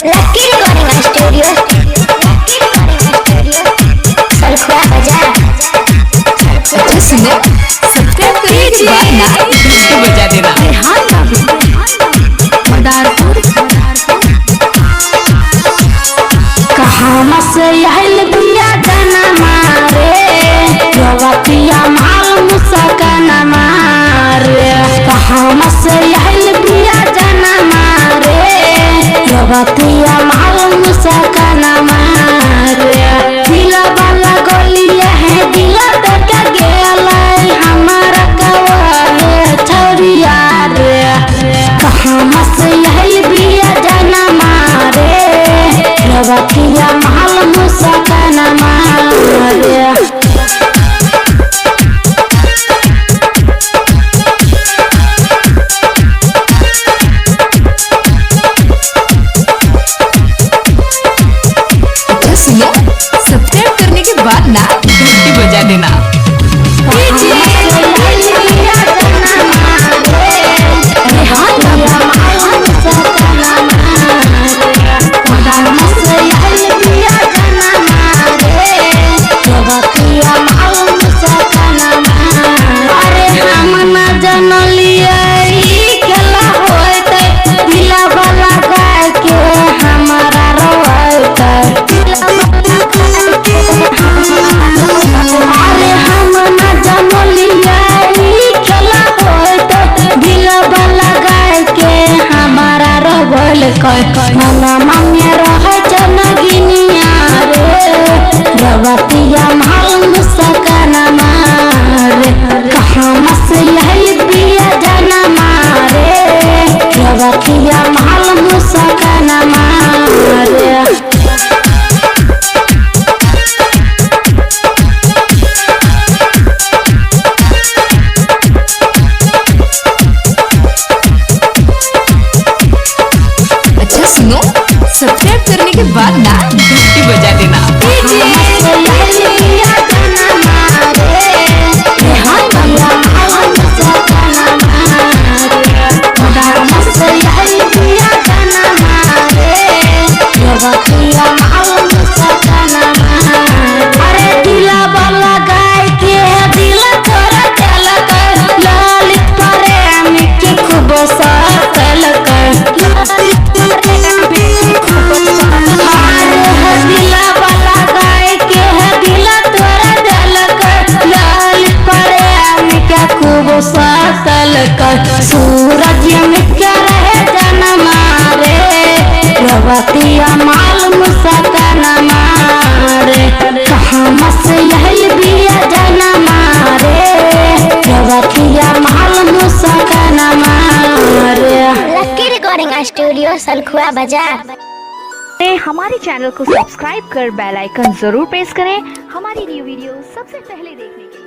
लकी recording studio Salkhua बाजार। अच्छा सुनो, सब्सक्राइब करने के बाद ना घंटी बजा देना। कहाँ से आइल बिया जाना मारे रवतिया माल मुसकना मारे। कहाँ से आइल बिया जाना मारे रवतिया माल मुसकना मारे। दिला वाला गोलिया है दिला तक गेला हमारा कवा छोरिया रे। कहाँ से आइल बिया जाना मारे रवतिया माल मुसकना मारे। अच्छा सुनो, सब्सक्राइब करने के बाद ना घंटी बजा देना। मना मांगे रहे जनगिनिया रे रवतिया माल मुसकना मारे। कहाँ से यही बिया जाना मारे रवतिया माल मुसकना मारे। अच्छा सुनो, सब्सक्राइब करने के बाद ना घंटी बजा देना। अरे दिला वाला गाय के दिला तोरा चल कर ललित प्रेम के खूब साथल कर। दिला वाला गाय के दिला तोरा चल कर ललित प्रेम के खूब साथल कर। सूरज में क्या रहे जन्म रे रवतिया माल मुसकना मारे। कहाँ से यही बिया जाना मारे रवतिया माल मुसकना मारे। लकी रिकॉर्डिंग स्टूडियो सलखुआ बाजार। हमारे चैनल को सब्सक्राइब कर बेल आइकन जरूर प्रेस करें हमारी न्यू वीडियो सबसे पहले देखने के लिए।